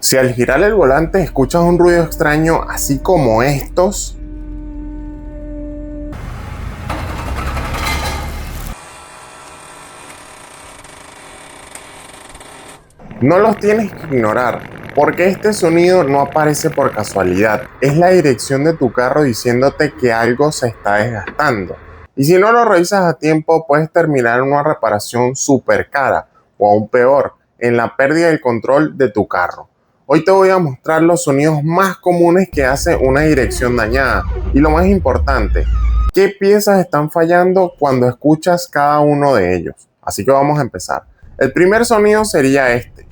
Si al girar el volante escuchas un ruido extraño así como estos, no los tienes que ignorar, porque este sonido no aparece por casualidad. Es la dirección de tu carro diciéndote que algo se está desgastando. Y si no lo revisas a tiempo, puedes terminar en una reparación súper cara, o aún peor, en la pérdida del control de tu carro. Hoy te voy a mostrar los sonidos más comunes que hace una dirección dañada. Y lo más importante, qué piezas están fallando cuando escuchas cada uno de ellos. Así que vamos a empezar. El primer sonido sería este.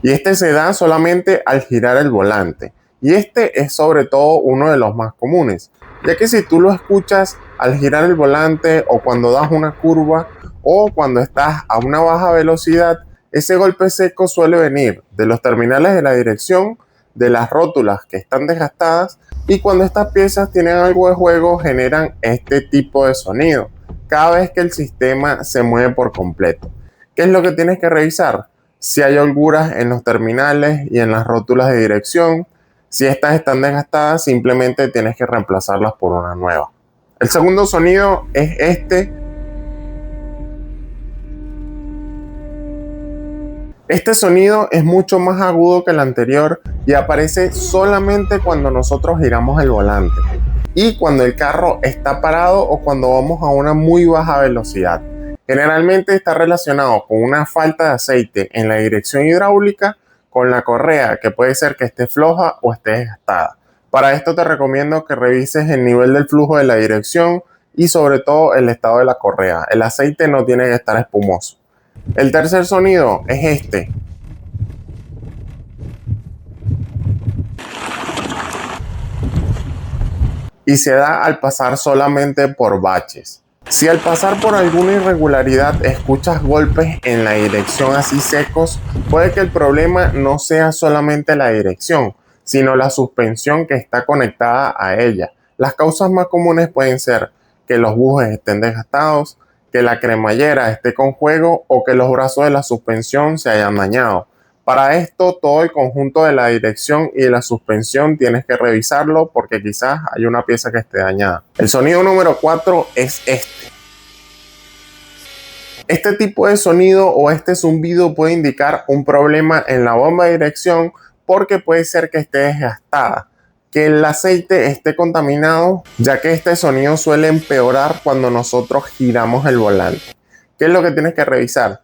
Y este se da solamente al girar el volante. Y este es sobre todo uno de los más comunes, ya que si tú lo escuchas al girar el volante o cuando das una curva o cuando estás a una baja velocidad, ese golpe seco suele venir de los terminales de la dirección, de las rótulas que están desgastadas, y cuando estas piezas tienen algo de juego generan este tipo de sonido cada vez que el sistema se mueve por completo. ¿Qué es lo que tienes que revisar? Si hay holguras en los terminales y en las rótulas de dirección. Si estas están desgastadas, simplemente tienes que reemplazarlas por una nueva. El segundo sonido es este. Este sonido es mucho más agudo que el anterior y aparece solamente cuando nosotros giramos el volante y cuando el carro está parado o cuando vamos a una muy baja velocidad. Generalmente está relacionado con una falta de aceite en la dirección hidráulica, con la correa, que puede ser que esté floja o esté desgastada. Para esto te recomiendo que revises el nivel del flujo de la dirección y sobre todo el estado de la correa. El aceite no tiene que estar espumoso. El tercer sonido es este. Y se da al pasar solamente por baches. Si al pasar por alguna irregularidad escuchas golpes en la dirección así secos, puede que el problema no sea solamente la dirección, sino la suspensión que está conectada a ella. Las causas más comunes pueden ser que los bujes estén desgastados, que la cremallera esté con juego o que los brazos de la suspensión se hayan dañado. Para esto, todo el conjunto de la dirección y de la suspensión tienes que revisarlo porque quizás hay una pieza que esté dañada. El sonido número 4 es este. Este tipo de sonido o este zumbido puede indicar un problema en la bomba de dirección porque puede ser que esté desgastada, que el aceite esté contaminado, ya que este sonido suele empeorar cuando nosotros giramos el volante. ¿Qué es lo que tienes que revisar?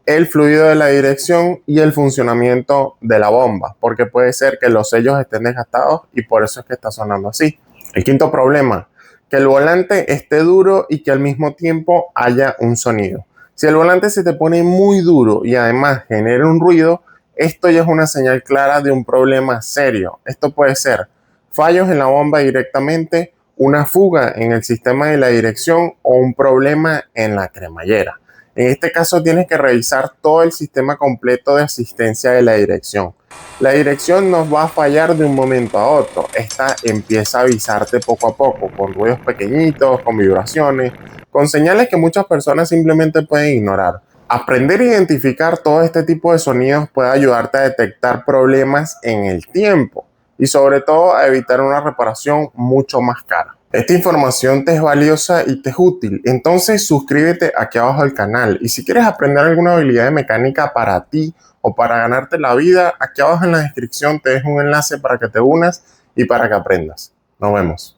El fluido de la dirección y el funcionamiento de la bomba, porque puede ser que los sellos estén desgastados y por eso es que está sonando así. El quinto problema, que el volante esté duro y que al mismo tiempo haya un sonido. Si el volante se te pone muy duro y además genera un ruido, esto ya es una señal clara de un problema serio. Esto puede ser fallos en la bomba directamente, una fuga en el sistema de la dirección o un problema en la cremallera. En este caso tienes que revisar todo el sistema completo de asistencia de la dirección. La dirección no va a fallar de un momento a otro. Esta empieza a avisarte poco a poco, con ruidos pequeñitos, con vibraciones, con señales que muchas personas simplemente pueden ignorar. Aprender a identificar todo este tipo de sonidos puede ayudarte a detectar problemas en el tiempo y sobre todo a evitar una reparación mucho más cara. Esta información te es valiosa y te es útil, entonces suscríbete aquí abajo al canal y si quieres aprender alguna habilidad de mecánica para ti o para ganarte la vida, aquí abajo en la descripción te dejo un enlace para que te unas y para que aprendas. Nos vemos.